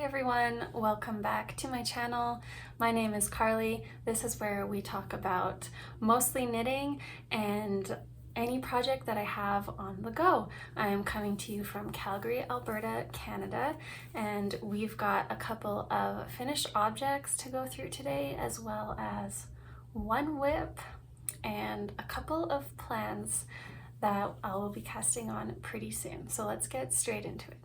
everyone, welcome back to my channel. My name is Karlie. This is where we talk about mostly knitting and any project that I have on the go. I am coming to you from Calgary, Alberta, Canada, and we've got a couple of finished objects to go through today, as well as one WIP and a couple of plans that I will be casting on pretty soon. So let's get straight into it.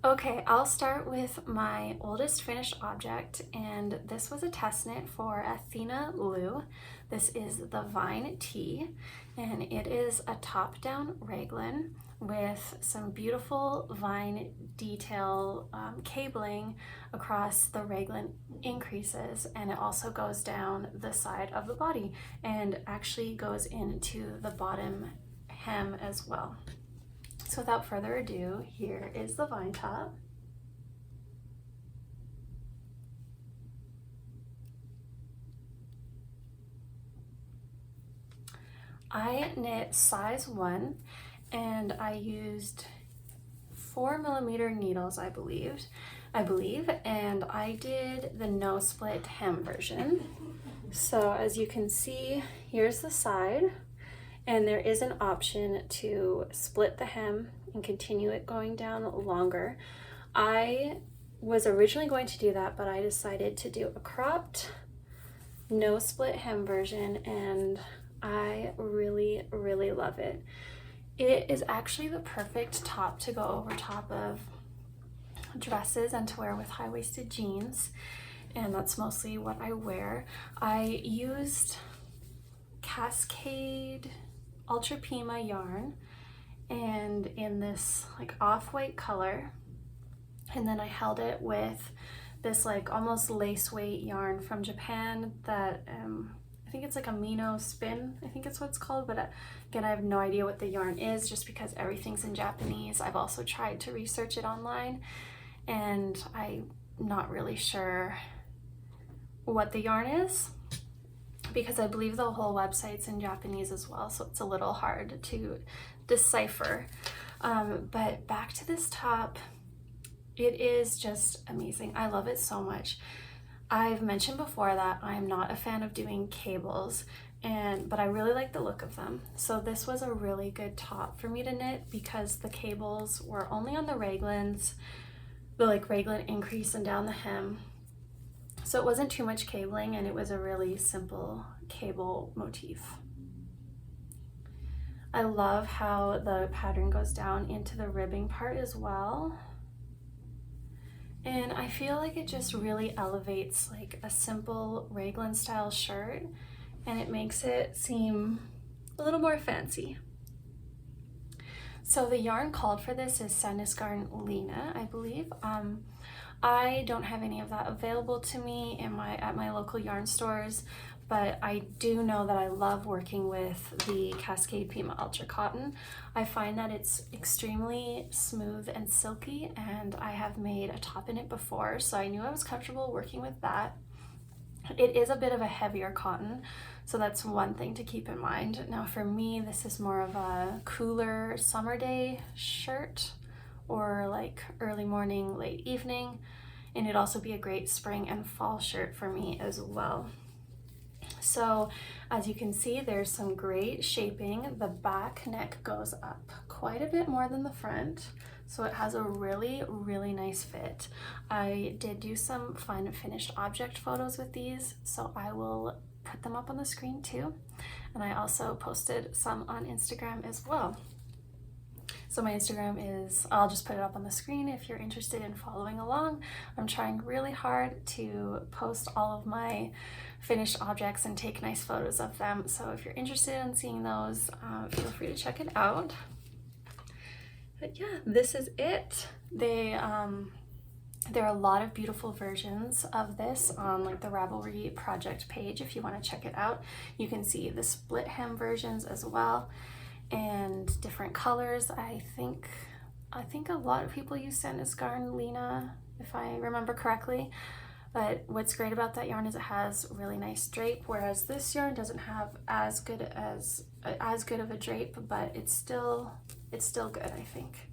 Okay, I'll start with my oldest finished object, and this was a test knit for Athena Liu. This is the Vine Tee, and it is a top-down raglan with some beautiful vine detail cabling across the raglan increases, and it also goes down the side of the body and actually goes into the bottom hem as well. So without further ado, here is the vine top. I knit size 1 and I used 4mm needles, I believe, and I did the no split hem version. So as you can see, here's the side. And there is an option to split the hem and continue it going down longer. I was originally going to do that, but I decided to do a cropped, no split hem version, and I really, really love it. It is actually the perfect top to go over top of dresses and to wear with high-waisted jeans, and that's mostly what I wear. I used Cascade Ultra Pima yarn and in this like off-white color, and then I held it with this like almost lace weight yarn from Japan that I think it's like a Mino spin, I think it's what it's called, but again I have no idea what the yarn is just because everything's in Japanese. I've also tried to research it online and I'm not really sure what the yarn is, because I believe the whole website's in Japanese as well, so it's a little hard to decipher. But back to this top, it is just amazing. I love it so much. I've mentioned before that I'm not a fan of doing cables, but I really like the look of them. So this was a really good top for me to knit because the cables were only on the raglans, the like raglan increase and down the hem. So it wasn't too much cabling, and it was a really simple cable motif. I love how the pattern goes down into the ribbing part as well. And I feel like it just really elevates like a simple raglan style shirt, and it makes it seem a little more fancy. So the yarn called for this is Sandnes Lina, I believe. I don't have any of that available to me at my local yarn stores, but I do know that I love working with the Cascade Pima Ultra Cotton. I find that it's extremely smooth and silky, and I have made a top in it before, so I knew I was comfortable working with that. It is a bit of a heavier cotton, so that's one thing to keep in mind. Now for me, this is more of a cooler summer day shirt, or like early morning, late evening, and it'd also be a great spring and fall shirt for me as well. So as you can see, there's some great shaping. The back neck goes up quite a bit more than the front, so it has a really, really nice fit. I did do some fun finished object photos with these, so I will put them up on the screen too, and I also posted some on Instagram as well. So my Instagram is, I'll just put it up on the screen if you're interested in following along. I'm trying really hard to post all of my finished objects and take nice photos of them. So if you're interested in seeing those, feel free to check it out. But yeah, this is it. There are a lot of beautiful versions of this on like the Ravelry project page if you want to check it out. You can see the split hem versions as well, and different colors. I think a lot of people use Sandnes Lina, if I remember correctly, But what's great about that yarn is it has really nice drape, whereas this yarn doesn't have as good of a drape, but it's still good, I think.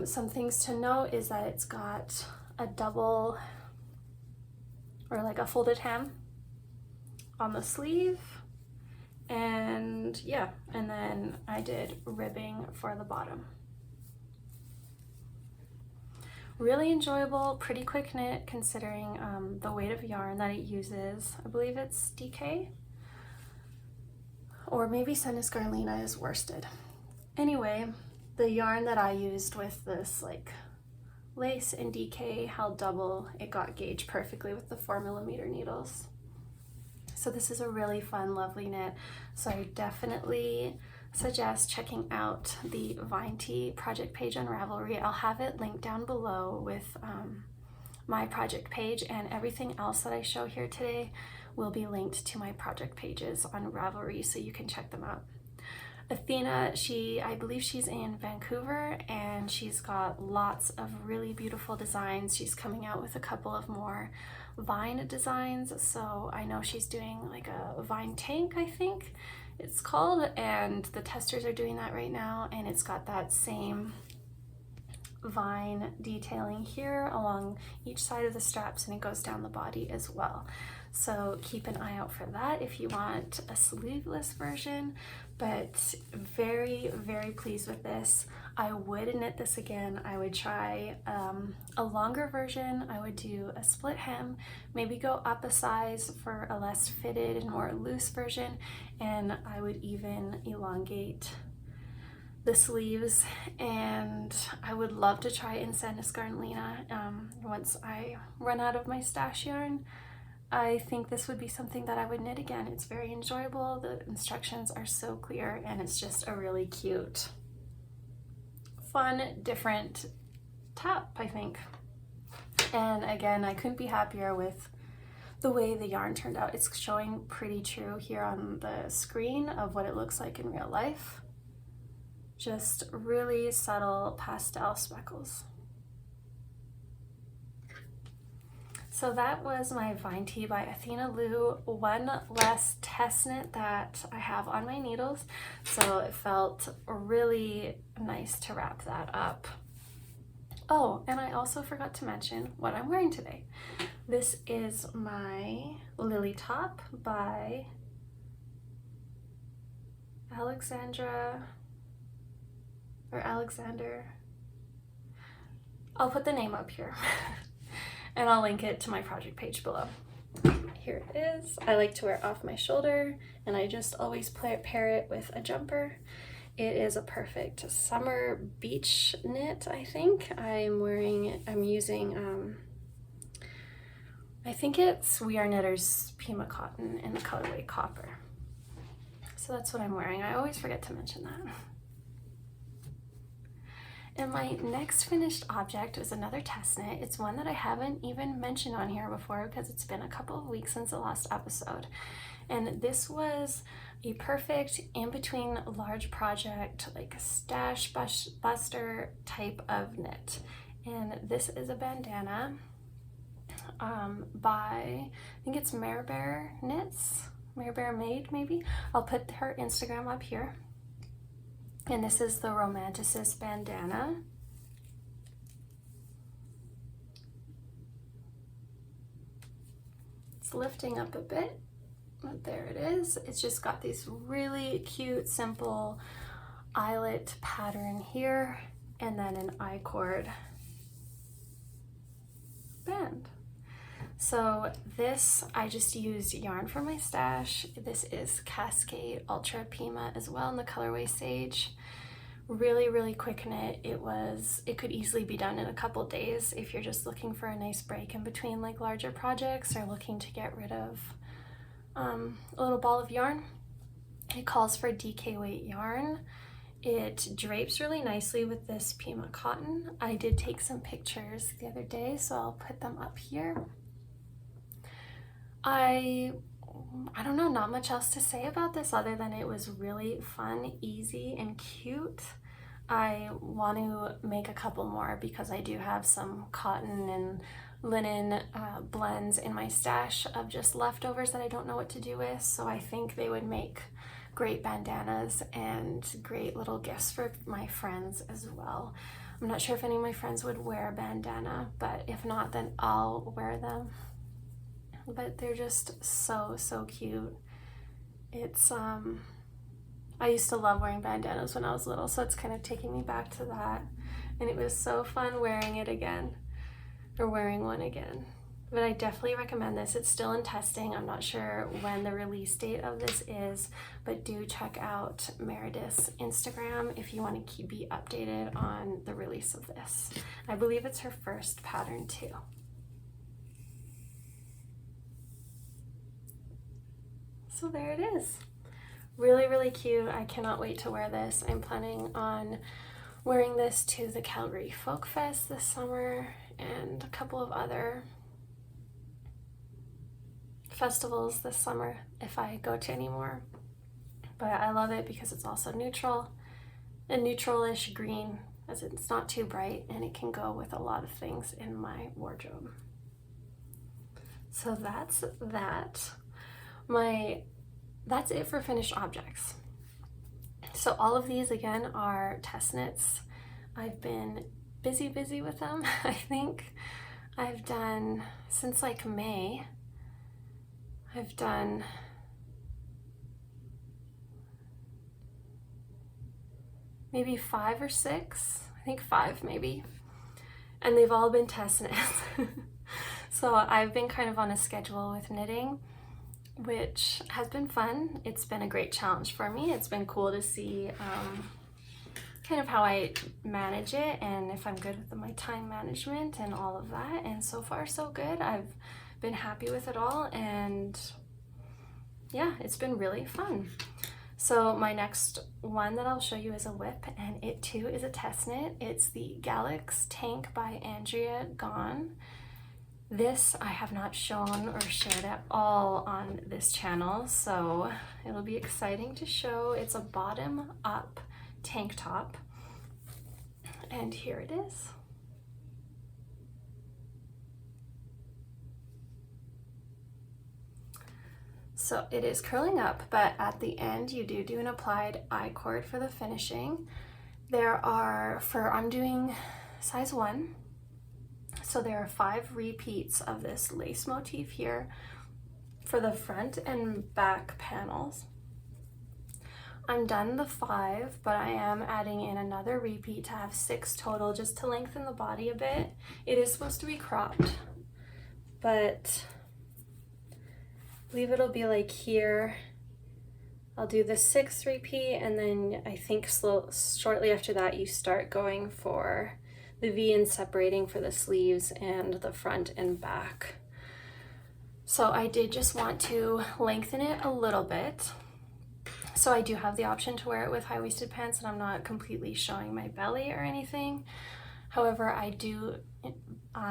Some things to note is that it's got a double or like a folded hem on the sleeve, and yeah, and then I did ribbing for the bottom. Really enjoyable, pretty quick knit considering the weight of yarn that it uses. I believe it's DK, or maybe Sannisgarn Lina is worsted. Anyway, the yarn that I used with this like lace and DK held double. It got gauged perfectly with the 4mm needles. So this is a really fun, lovely knit. So I definitely suggest checking out the Vine Tee project page on Ravelry. I'll have it linked down below with my project page, and everything else that I show here today will be linked to my project pages on Ravelry, so you can check them out. Athena, I believe she's in Vancouver, and she's got lots of really beautiful designs. She's coming out with a couple of more vine designs, so I know she's doing like a vine tank, I think it's called, and the testers are doing that right now, and it's got that same vine detailing here along each side of the straps, and it goes down the body as well. So keep an eye out for that if you want a sleeveless version, but very, very pleased with this. I would knit this again. I would try a longer version. I would do a split hem, maybe go up a size for a less fitted and more loose version, and I would even elongate the sleeves, and I would love to try in Sannisgarn Lina once I run out of my stash yarn. I think this would be something that I would knit again. It's very enjoyable, the instructions are so clear, and it's just a really cute, fun, different top, I think. And again, I couldn't be happier with the way the yarn turned out. It's showing pretty true here on the screen of what it looks like in real life. Just really subtle pastel speckles. So that was my Vine Tee by Athena Liu. One less test knit that I have on my needles, so it felt really nice to wrap that up. Oh, and I also forgot to mention what I'm wearing today. This is my Lily top by Alexander. I'll put the name up here. And I'll link it to my project page below. Here it is. I like to wear it off my shoulder, and I just always pair it with a jumper. It is a perfect summer beach knit, I think. I'm using, I think it's We Are Knitters Pima Cotton in the colorway Copper. So that's what I'm wearing. I always forget to mention that. And my next finished object is another test knit. It's one that I haven't even mentioned on here before because it's been a couple of weeks since the last episode. And this was a perfect in-between large project, like a stash buster type of knit. And this is a bandana by, I think it's Mare Bear Knits, Mare Bear Made maybe. I'll put her Instagram up here. And this is the Romanticists Bandana. It's lifting up a bit, but there it is. It's just got these really cute, simple eyelet pattern here, and then an I-cord band. So this, I just used yarn from my stash. This is Cascade Ultra Pima as well in the colorway Sage. Really, really quick knit. It could easily be done in a couple days if you're just looking for a nice break in between like larger projects or looking to get rid of a little ball of yarn. It calls for DK weight yarn. It drapes really nicely with this Pima cotton. I did take some pictures the other day, so I'll put them up here. I don't know, not much else to say about this other than it was really fun, easy, and cute. I want to make a couple more because I do have some cotton and linen blends in my stash of just leftovers that I don't know what to do with, so I think they would make great bandanas and great little gifts for my friends as well. I'm not sure if any of my friends would wear a bandana, but if not, then I'll wear them. But they're just so, so cute. It's, I used to love wearing bandanas when I was little, so it's kind of taking me back to that. And it was so fun wearing it again, or wearing one again. But I definitely recommend this. It's still in testing. I'm not sure when the release date of this is, but do check out Meredith's Instagram if you want to be updated on the release of this. I believe it's her first pattern too. So there it is. Really, really cute. I cannot wait to wear this. I'm planning on wearing this to the Calgary Folk Fest this summer and a couple of other festivals this summer if I go to any more. But I love it because it's also neutral, a neutral-ish green, as it's not too bright, and it can go with a lot of things in my wardrobe. So that's that. That's it for finished objects. So all of these again are test knits. I've been busy with them. I think I've done since like May. I've done maybe 5 or 6, I think 5 maybe, and they've all been test knits. So I've been kind of on a schedule with knitting, which has been fun. It's been a great challenge for me. It's been cool to see kind of how I manage it and if I'm good with my time management and all of that, and so far so good. I've been happy with it all, and yeah, it's been really fun. So my next one that I'll show you is a WIP, and it too is a test knit. It's the Galax Tank by Andrea Gaughan. This I have not shown or shared at all on this channel, so it'll be exciting to show. It's a bottom up tank top, and here it is. So it is curling up, but at the end you do an applied I-cord for the finishing. There are, I'm doing size 1, so there are 5 repeats of this lace motif here for the front and back panels. I'm done the 5, but I am adding in another repeat to have 6 total, just to lengthen the body a bit. It is supposed to be cropped, but I believe it'll be like here. I'll do the 6th repeat, and then I think shortly after that you start going for the V and separating for the sleeves and the front and back. So I did just want to lengthen it a little bit. So I do have the option to wear it with high-waisted pants, and I'm not completely showing my belly or anything. However, I do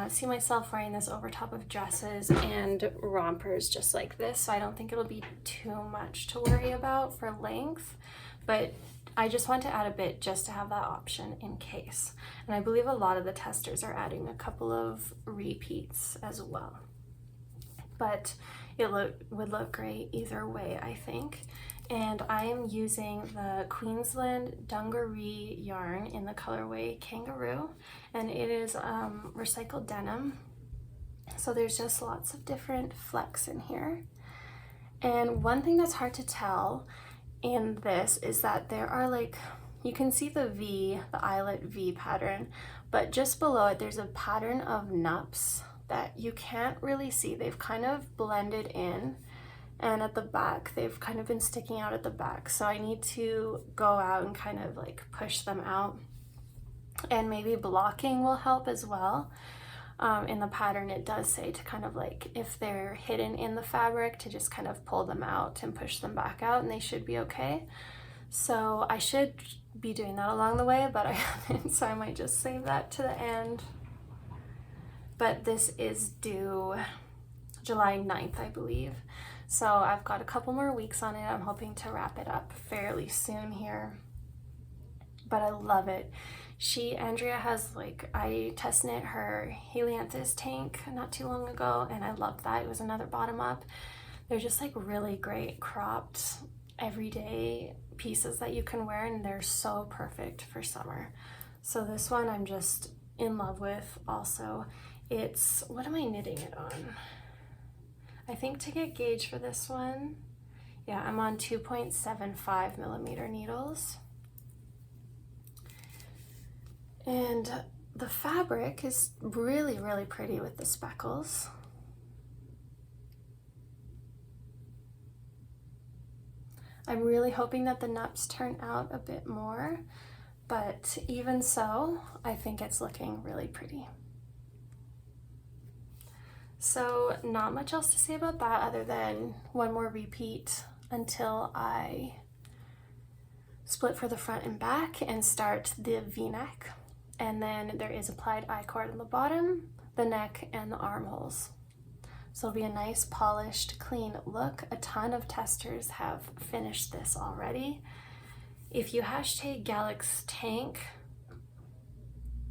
see myself wearing this over top of dresses and rompers just like this, so I don't think it'll be too much to worry about for length, but I just want to add a bit just to have that option in case. And I believe a lot of the testers are adding a couple of repeats as well. But it would look great either way, I think. And I am using the Queensland Dungaree yarn in the colorway Kangaroo, and it is recycled denim. So there's just lots of different flecks in here. And one thing that's hard to tell in this is that there are, like, you can see the V, the eyelet V pattern, but just below it there's a pattern of nups that you can't really see. They've kind of blended in, and at the back they've kind of been sticking out at the back, so I need to go out and kind of like push them out, and maybe blocking will help as well. In the pattern it does say to kind of like, if they're hidden in the fabric, to just kind of pull them out and push them back out, and they should be okay. So I should be doing that along the way, but I haven't, so I might just save that to the end. But this is due July 9th, I believe. So I've got a couple more weeks on it. I'm hoping to wrap it up fairly soon here. But I love it. Andrea has like, I test knit her Galax Tank not too long ago, and I loved that. It was another bottom up. They're just like really great cropped everyday pieces that you can wear, and they're so perfect for summer. So this one I'm just in love with also. It's, what am I knitting it on? I think to get gauge for this one, yeah, I'm on 2.75 millimeter needles. And the fabric is really, really pretty with the speckles. I'm really hoping that the nups turn out a bit more, but even so, I think it's looking really pretty. So not much else to say about that other than one more repeat until I split for the front and back and start the V-neck. And then there is applied I-cord on the bottom, the neck, and the armholes. So it'll be a nice polished, clean look. A ton of testers have finished this already. If you hashtag Galax Tank,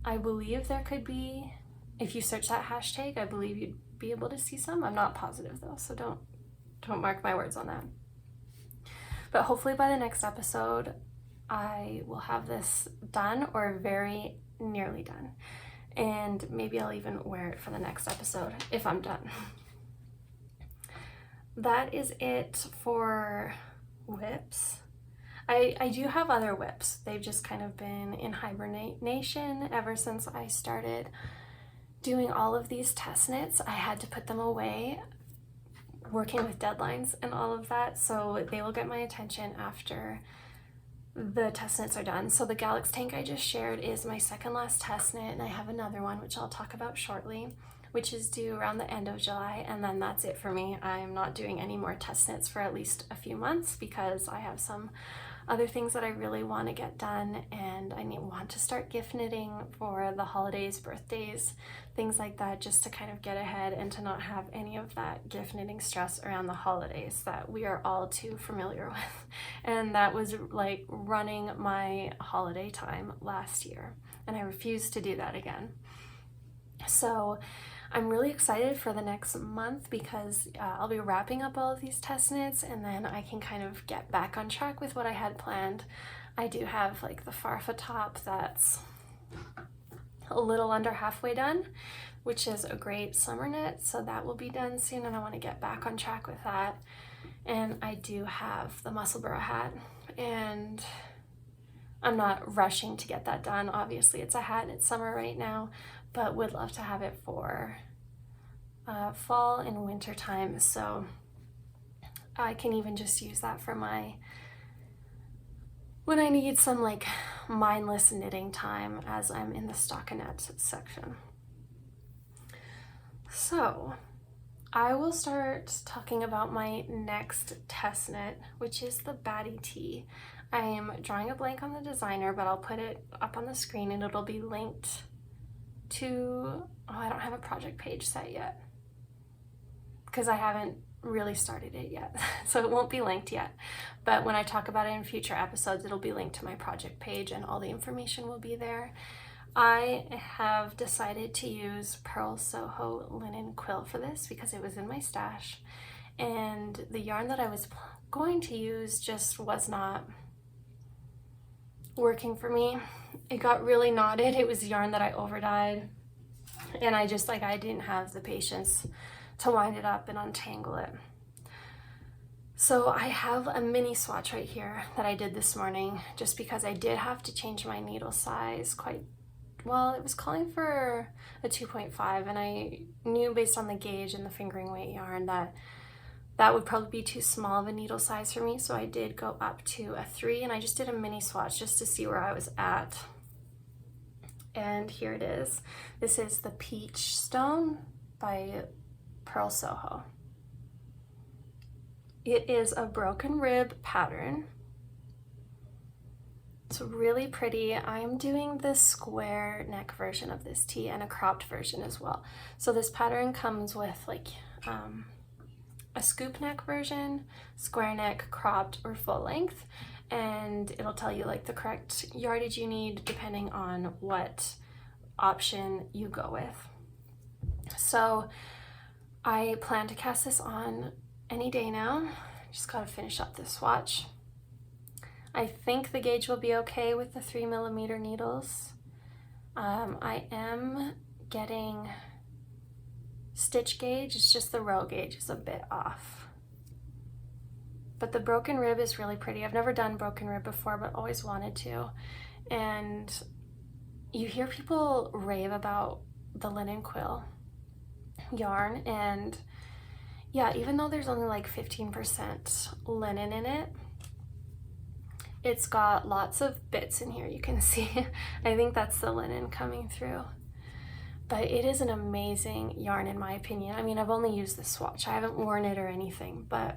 I believe there could be, if you search that hashtag, I believe you'd be able to see some. I'm not positive though, so don't mark my words on that. But hopefully by the next episode, I will have this done or very nearly done. And maybe I'll even wear it for the next episode if I'm done. That is it for WIPS. I do have other WIPS. They've just kind of been in hibernation ever since I started doing all of these test knits. I had to put them away, working with deadlines and all of that, so they will get my attention after the test knits are done. So the Galax Tank I just shared is my second last test knit, and I have another one which I'll talk about shortly, which is due around the end of July, and then that's it for me. I'm not doing any more test knits for at least a few months because I have some other things that I really want to get done, and I want to start gift knitting for the holidays, birthdays, things like that, just to kind of get ahead and to not have any of that gift knitting stress around the holidays that we are all too familiar with. And that was like running my holiday time last year, and I refuse to do that again. So I'm really excited for the next month because I'll be wrapping up all of these test knits, and then I can kind of get back on track with what I had planned. I do have like the farfa top that's a little under halfway done, which is a great summer knit, so that will be done soon, and I want to get back on track with that. And I do have the Musselburgh hat, and I'm not rushing to get that done. Obviously it's a hat and it's summer right now, but would love to have it for fall and winter time, so I can even just use that for when I need some like mindless knitting time as I'm in the stockinette section. So I will start talking about my next test knit, which is the Baddie Tee. I am drawing a blank on the designer, but I'll put it up on the screen and it'll be linked to, I don't have a project page set yet because I haven't really started it yet, so it won't be linked yet. But when I talk about it in future episodes, it'll be linked to my project page and all the information will be there. I have decided to use Pearl Soho linen quill for this because it was in my stash, and the yarn that I was going to use just was not working for me. It got really knotted. It was yarn that I over dyed, and I didn't have the patience to wind it up and untangle it. So I have a mini swatch right here that I did this morning just because I did have to change my needle size quite well. It was calling for a 2.5, and I knew based on the gauge and the fingering weight yarn that would probably be too small of a needle size for me, so I did go up to a 3, and I just did a mini swatch just to see where I was at. And here it is. This is the Peach Stone by Pearl Soho. It is a broken rib pattern. It's really pretty. I am doing the square neck version of this tee and a cropped version as well. So this pattern comes with like a scoop neck version, square neck, cropped, or full length. and it'll tell you like the correct yardage you need depending on what option you go with. So I plan to cast this on any day now. Just gotta finish up this swatch. I think the gauge will be okay with the 3mm needles. I am getting stitch gauge, it's just the row gauge is a bit off. But the broken rib is really pretty. I've never done broken rib before, but always wanted to. And you hear people rave about the linen quill yarn, and yeah, even though there's only like 15% linen in it, it's got lots of bits in here, you can see. I think that's the linen coming through. But it is an amazing yarn in my opinion. I mean, I've only used this swatch. I haven't worn it or anything, but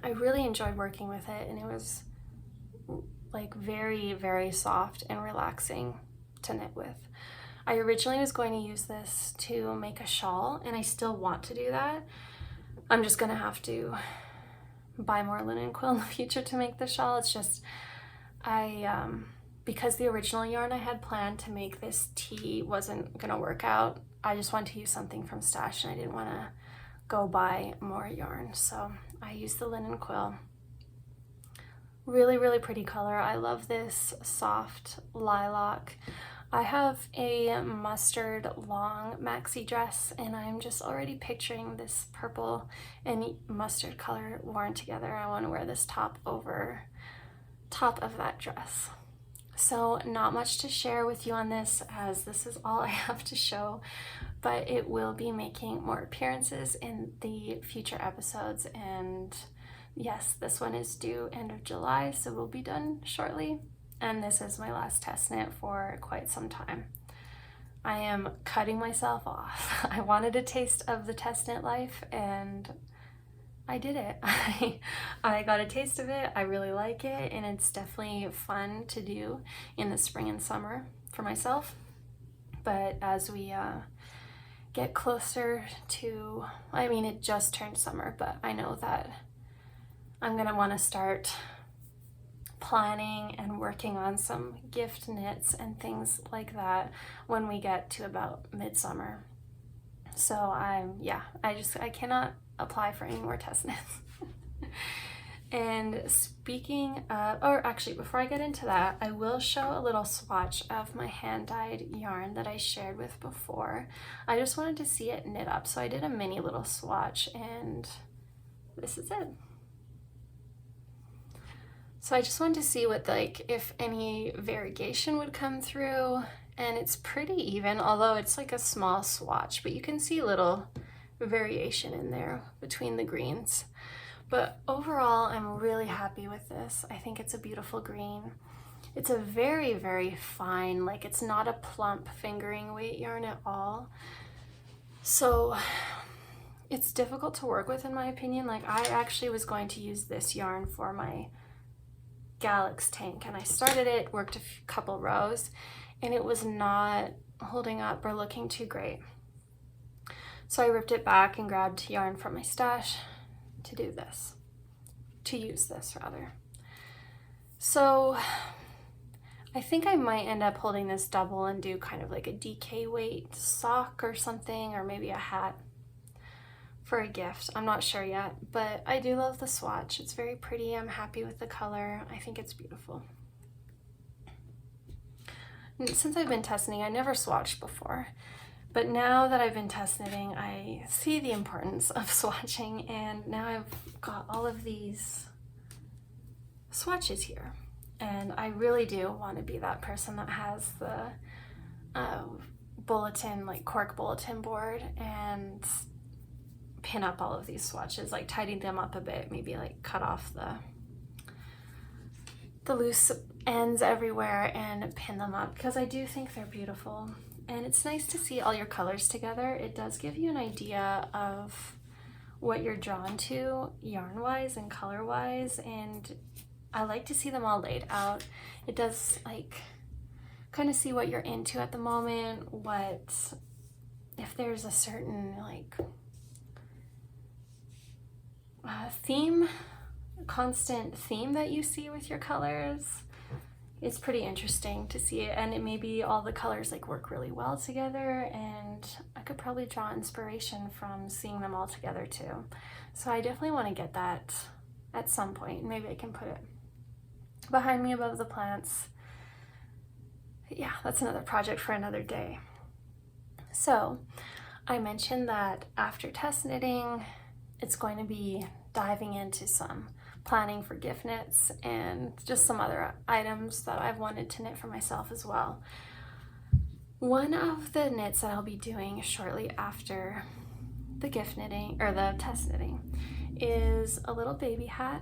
I really enjoyed working with it, and it was like very, very soft and relaxing to knit with. I originally was going to use this to make a shawl, and I still want to do that. I'm just gonna have to buy more linen quill in the future to make the shawl. It's just, because the original yarn I had planned to make this tee wasn't gonna work out, I just wanted to use something from stash, and I didn't wanna go buy more yarn. So I used the linen quill. Really, really pretty color. I love this soft lilac. I have a mustard long maxi dress, and I'm just already picturing this purple and mustard color worn together. I want to wear this top over top of that dress. So not much to share with you on this, as this is all I have to show, but it will be making more appearances in the future episodes. And yes, this one is due end of July, so we'll be done shortly. And this is my last test knit for quite some time. I am cutting myself off. I wanted a taste of the test knit life, and I did it. I got a taste of it. I really like it, and it's definitely fun to do in the spring and summer for myself. But as we get closer to, I mean, it just turned summer, but I know that I'm gonna want to start planning and working on some gift knits and things like that when we get to about midsummer. So I cannot apply for any more test knits. And speaking of, or actually before I get into that, I will show a little swatch of my hand-dyed yarn that I shared with before. I just wanted to see it knit up, so I did a mini little swatch, and this is it. So I just wanted to see what, like, if any variegation would come through, and it's pretty even, although it's like a small swatch, but you can see little variation in there between the greens. But overall, I'm really happy with this. I think it's a beautiful green. It's a very, very fine, like, it's not a plump fingering weight yarn at all. So it's difficult to work with in my opinion. Like, I actually was going to use this yarn for my Galax Tank, and I started it, worked a couple rows, and it was not holding up or looking too great. So I ripped it back and grabbed yarn from my stash to use this rather. So I think I might end up holding this double and do kind of like a DK weight sock or something, or maybe a hat for a gift. I'm not sure yet, but I do love the swatch. It's very pretty. I'm happy with the color. I think it's beautiful. And since I've been test knitting, I never swatched before, but now that I've been test knitting, I see the importance of swatching, and now I've got all of these swatches here, and I really do want to be that person that has the bulletin, like cork bulletin board, and pin up all of these swatches, like tidy them up a bit, maybe like cut off the loose ends everywhere and pin them up, because I do think they're beautiful. And it's nice to see all your colors together. It does give you an idea of what you're drawn to yarn wise and color wise, and I like to see them all laid out. It does like kind of see what you're into at the moment, what if there's a certain like theme constant theme that you see with your colors. It's pretty interesting to see it, and it maybe all the colors like work really well together, and I could probably draw inspiration from seeing them all together too. So I definitely want to get that at some point. Maybe I can put it behind me above the plants. Yeah, that's another project for another day. So I mentioned that after test knitting, it's going to be diving into some planning for gift knits and just some other items that I've wanted to knit for myself as well. One of the knits that I'll be doing shortly after the gift knitting or the test knitting is a little baby hat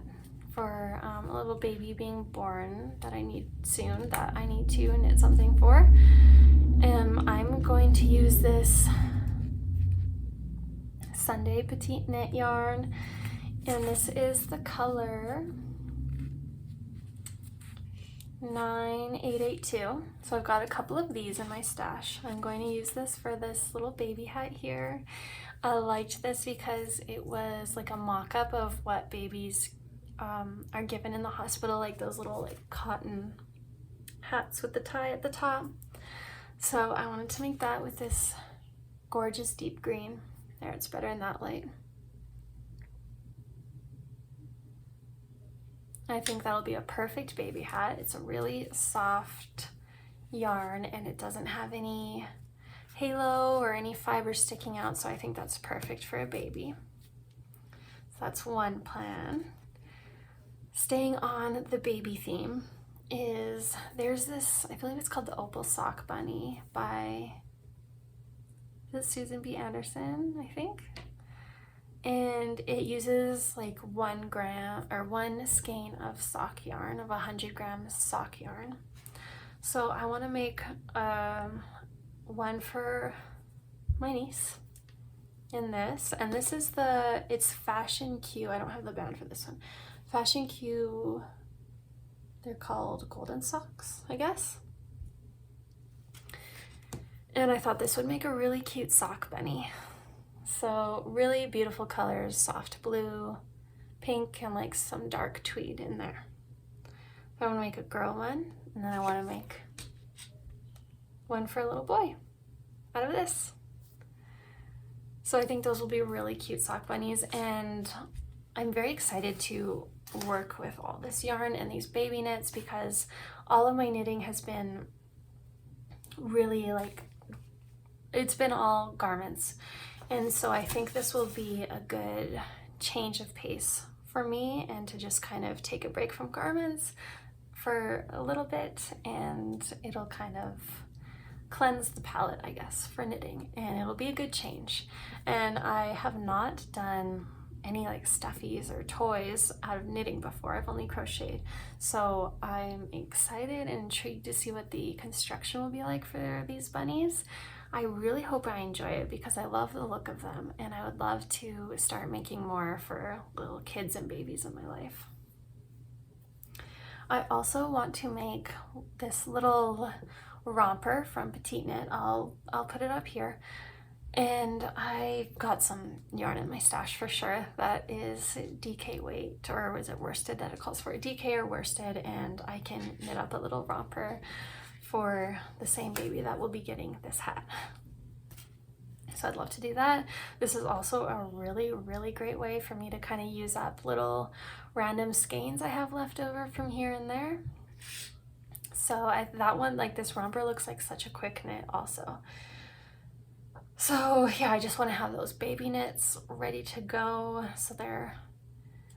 for a little baby being born that I need soon, that I need to knit something for. I'm going to use this Sunday Petite knit yarn, and this is the color 9882. So I've got a couple of these in my stash. I'm going to use this for this little baby hat here. I liked this because it was like a mock-up of what babies are given in the hospital, like those little like cotton hats with the tie at the top. So I wanted to make that with this gorgeous deep green. There, it's better in that light. I think that'll be a perfect baby hat. It's a really soft yarn and it doesn't have any halo or any fibers sticking out, so I think that's perfect for a baby. So that's one plan. Staying on the baby theme is, there's this, I believe it's called the Opal Sock Bunny by, is it Susan B. Anderson, I think? And it uses like 1 gram or 1 skein of sock yarn, of 100 grams sock yarn. So I want to make one for my niece in this, and this is it's Fashion Q. I don't have the band for this one. Fashion Q, they're called golden socks, I guess. And I thought this would make a really cute sock bunny. So really beautiful colors, soft blue, pink, and like some dark tweed in there. I want to make a girl one, and then I want to make one for a little boy out of this. So I think those will be really cute sock bunnies, and I'm very excited to work with all this yarn and these baby knits because all of my knitting has been really like, it's been all garments. And so I think this will be a good change of pace for me, and to just kind of take a break from garments for a little bit, and it'll kind of cleanse the palette, I guess, for knitting, and it'll be a good change. And I have not done any like stuffies or toys out of knitting before. I've only crocheted. So I'm excited and intrigued to see what the construction will be like for these bunnies. I really hope I enjoy it because I love the look of them, and I would love to start making more for little kids and babies in my life. I also want to make this little romper from Petite Knit. I'll put it up here. And I got some yarn in my stash for sure that is DK weight, or was it worsted that it calls for? DK or worsted, and I can knit up a little romper for the same baby that will be getting this hat. So I'd love to do that. This is also a really, really great way for me to kind of use up little random skeins I have left over from here and there. So that one, like this romper, looks like such a quick knit also. So yeah, I just want to have those baby knits ready to go, so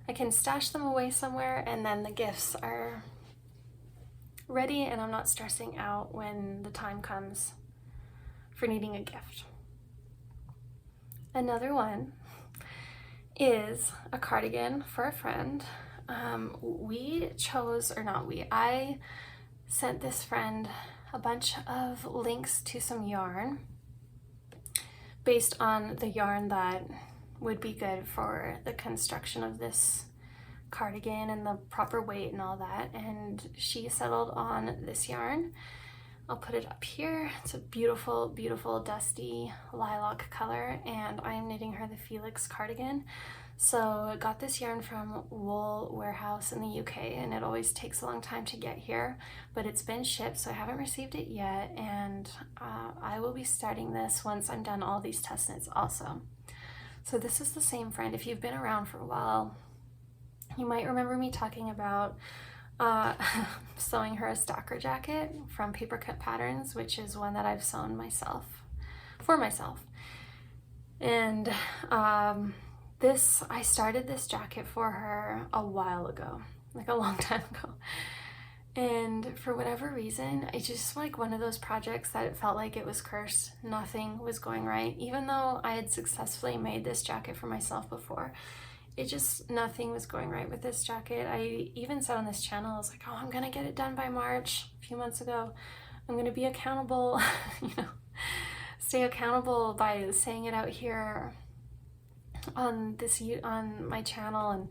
I can stash them away somewhere, and then the gifts are ready and I'm not stressing out when the time comes for needing a gift. Another one is a cardigan for a friend. I sent this friend a bunch of links to some yarn based on the yarn that would be good for the construction of this cardigan and the proper weight and all that, and she settled on this yarn. I'll put it up here. It's a beautiful, beautiful dusty lilac color, and I'm knitting her the Felix cardigan. So I got this yarn from Wool Warehouse in the UK, and it always takes a long time to get here, but it's been shipped, so I haven't received it yet, and I will be starting this once I'm done all these test knits also. So this is the same friend. If you've been around for a while, you might remember me talking about sewing her a stacker jacket from Paper Cut Patterns, which is one that I've sewn myself, for myself. And I started this jacket for her a while ago, like a long time ago. And for whatever reason, it's just like one of those projects that it felt like it was cursed. Nothing was going right. Even though I had successfully made this jacket for myself before, nothing was going right with this jacket. I even said on this channel, I was like, oh, I'm gonna get it done by March, a few months ago. I'm gonna be accountable, stay accountable by saying it out here on my channel. And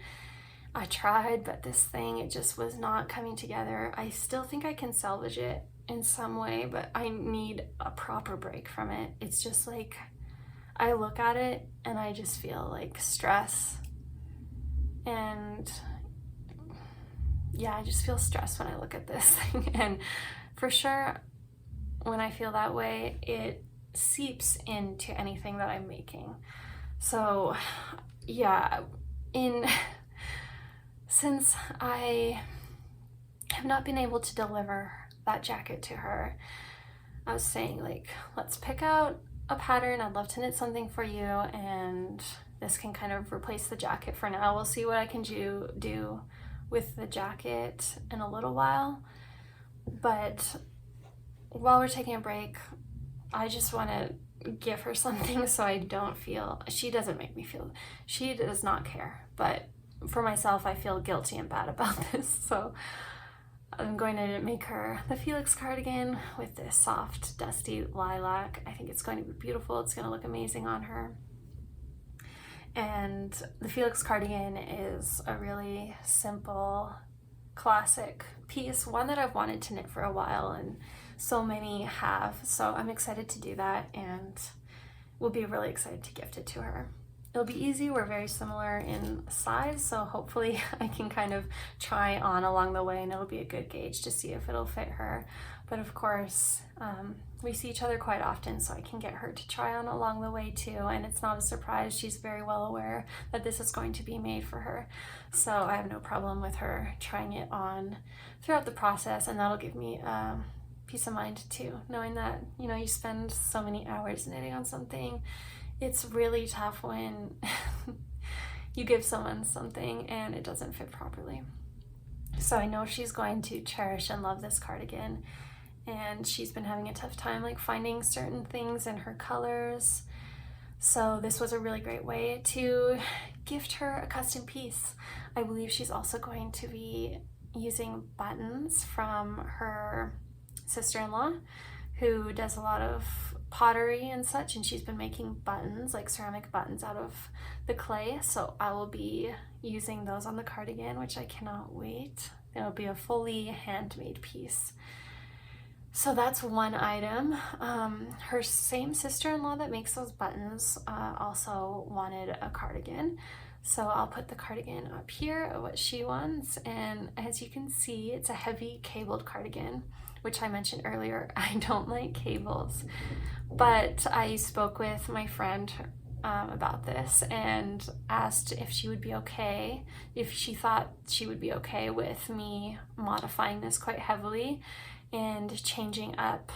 I tried, but this thing, it just was not coming together. I still think I can salvage it in some way, but I need a proper break from it. It's just like, I look at it and I just feel like stress. And yeah, I just feel stressed when I look at this thing. And for sure, when I feel that way, it seeps into anything that I'm making. So yeah, since I have not been able to deliver that jacket to her, I was saying, like, let's pick out a pattern. I'd love to knit something for you, and this can kind of replace the jacket for now. We'll see what I can do with the jacket in a little while. But while we're taking a break, I just want to give her something so I don't feel, she doesn't make me feel, she does not care. But for myself, I feel guilty and bad about this. So I'm going to make her the Felix cardigan with this soft, dusty lilac. I think it's going to be beautiful. It's going to look amazing on her. And the Felix cardigan is a really simple, classic piece, one that I've wanted to knit for a while, and so many have. So I'm excited to do that, and we'll be really excited to gift it to her. It'll be easy. We're very similar in size, so hopefully I can kind of try on along the way, and it'll be a good gauge to see if it'll fit her. But of course, we see each other quite often, so I can get her to try on along the way too, and it's not a surprise. She's very well aware that this is going to be made for her, so I have no problem with her trying it on throughout the process, and that'll give me peace of mind too, knowing that, you spend so many hours knitting on something. It's really tough when you give someone something and it doesn't fit properly. So I know she's going to cherish and love this cardigan, and she's been having a tough time like finding certain things in her colors. So this was a really great way to gift her a custom piece. I believe she's also going to be using buttons from her sister-in-law, who does a lot of pottery and such, and she's been making buttons, like ceramic buttons, out of the clay. So I will be using those on the cardigan, which I cannot wait. It'll be a fully handmade piece. So that's one item. Her same sister-in-law that makes those buttons also wanted a cardigan. So I'll put the cardigan up here, what she wants. And as you can see, it's a heavy cabled cardigan, which I mentioned earlier. I don't like cables, but I spoke with my friend about this and asked if she would be okay, if she thought she would be okay with me modifying this quite heavily and changing up,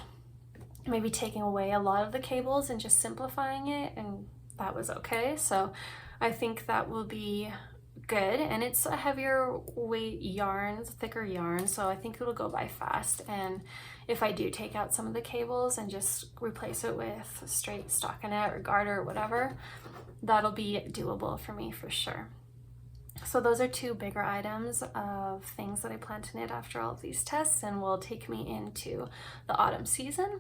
maybe taking away a lot of the cables and just simplifying it, and that was okay. So I think that will be good, and it's a heavier weight yarn, it's a thicker yarn, so I think it'll go by fast. And if I do take out some of the cables and just replace it with straight stockinette or garter or whatever, that'll be doable for me for sure. So those are two bigger items of things that I plan to knit after all of these tests, and will take me into the autumn season,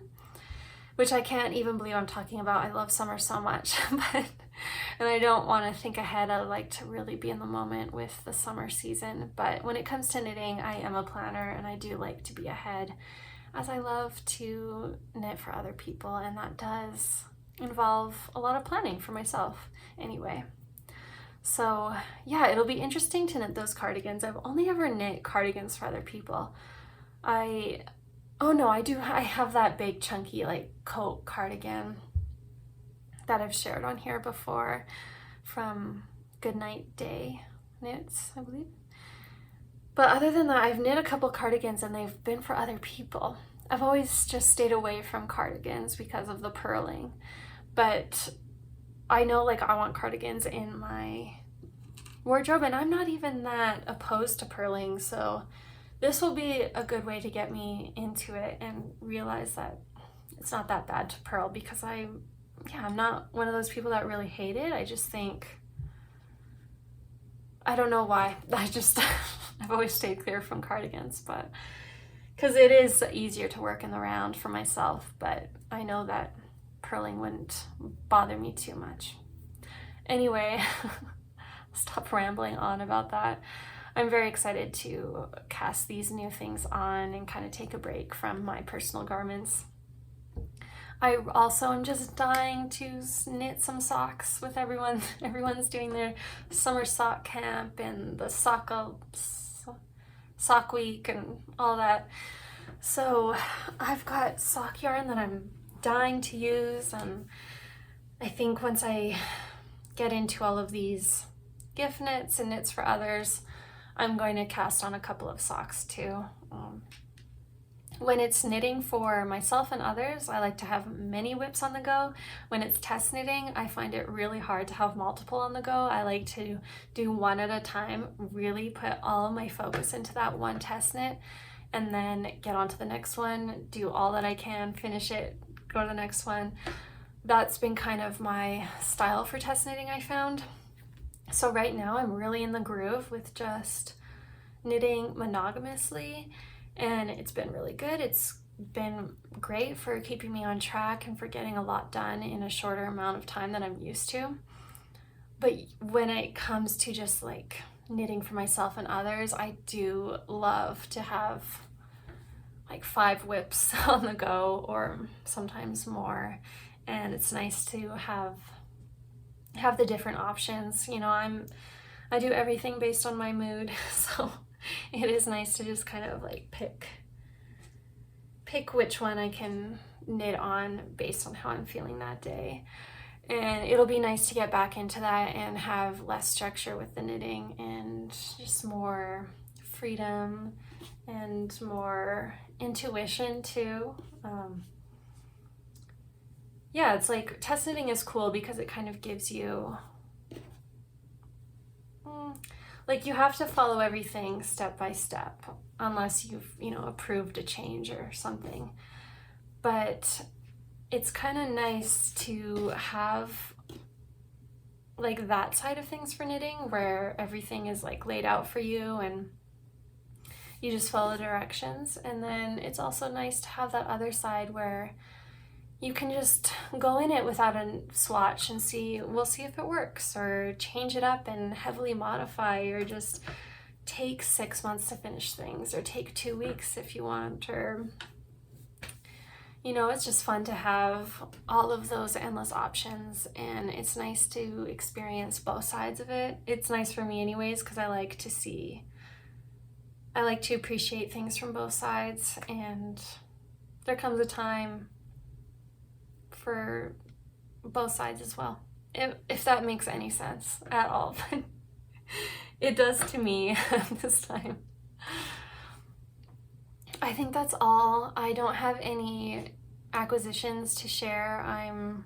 which I can't even believe I'm talking about. I love summer so much, and I don't want to think ahead. I like to really be in the moment with the summer season. But when it comes to knitting, I am a planner, and I do like to be ahead. as I love to knit for other people, and that does involve a lot of planning for myself anyway. So yeah, it'll be interesting to knit those cardigans. I've only ever knit cardigans for other people. I have that big chunky like coat cardigan that I've shared on here before from Goodnight Day Knits, I believe. But other than that, I've knit a couple cardigans and they've been for other people. I've always just stayed away from cardigans because of the purling. But I know like I want cardigans in my wardrobe, and I'm not even that opposed to purling, so this will be a good way to get me into it and realize that it's not that bad to purl, because I'm not one of those people that really hate it. I just think, I don't know why, I've always stayed clear from cardigans, but because it is easier to work in the round for myself, but I know that purling wouldn't bother me too much. Anyway, stop rambling on about that. I'm very excited to cast these new things on and kind of take a break from my personal garments. I also am just dying to knit some socks with everyone. Everyone's doing their summer sock camp and the sock week and all that. So I've got sock yarn that I'm dying to use, and I think once I get into all of these gift knits and knits for others, I'm going to cast on a couple of socks too. When it's knitting for myself and others, I like to have many WIPs on the go. When it's test knitting, I find it really hard to have multiple on the go. I like to do one at a time, really put all of my focus into that one test knit, and then get on to the next one, do all that I can, finish it, go to the next one. That's been kind of my style for test knitting, I found. So right now I'm really in the groove with just knitting monogamously, and it's been really good. It's been great for keeping me on track and for getting a lot done in a shorter amount of time than I'm used to. But when it comes to just like knitting for myself and others, I do love to have like 5 WIPs on the go, or sometimes more. And it's nice to have the different options. You know, I do everything based on my mood, so it is nice to just kind of like pick which one I can knit on based on how I'm feeling that day. And it'll be nice to get back into that and have less structure with the knitting and just more freedom and more intuition too. Yeah, it's like test knitting is cool because it kind of gives you, like, you have to follow everything step by step unless you've, approved a change or something. But it's kind of nice to have like that side of things for knitting, where everything is like laid out for you and you just follow directions. And then it's also nice to have that other side where you can just go in it without a swatch and we'll see if it works, or change it up and heavily modify, or just take 6 months to finish things, or take 2 weeks if you want, or, it's just fun to have all of those endless options. And it's nice to experience both sides of it. It's nice for me anyways, because I like to appreciate things from both sides, and there comes a time for both sides as well, if that makes any sense at all. But it does to me this time. I think that's all. I don't have any acquisitions to share. I'm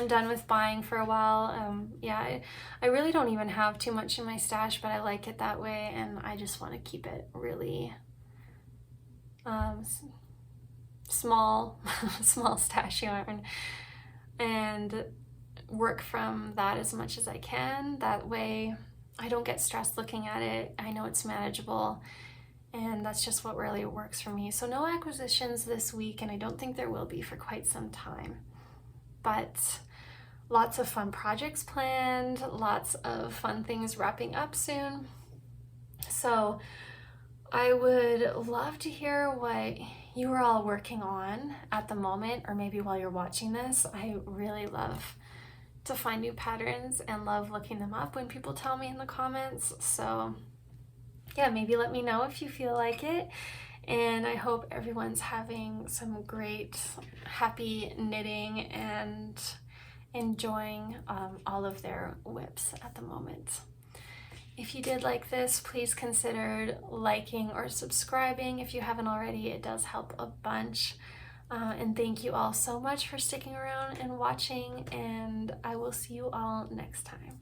done with buying for a while. I really don't even have too much in my stash, but I like it that way, and I just want to keep it really small stash yarn, and work from that as much as I can. That way I don't get stressed looking at it. I know it's manageable, and that's just what really works for me. So no acquisitions this week, and I don't think there will be for quite some time. But lots of fun projects planned, lots of fun things wrapping up soon. So I would love to hear what you are all working on at the moment, or maybe while you're watching this. I really love to find new patterns and love looking them up when people tell me in the comments. So yeah, maybe let me know if you feel like it. And I hope everyone's having some great, happy knitting and enjoying all of their WIPs at the moment. If you did like this, please consider liking or subscribing if you haven't already. It does help a bunch. And thank you all so much for sticking around and watching, and I will see you all next time.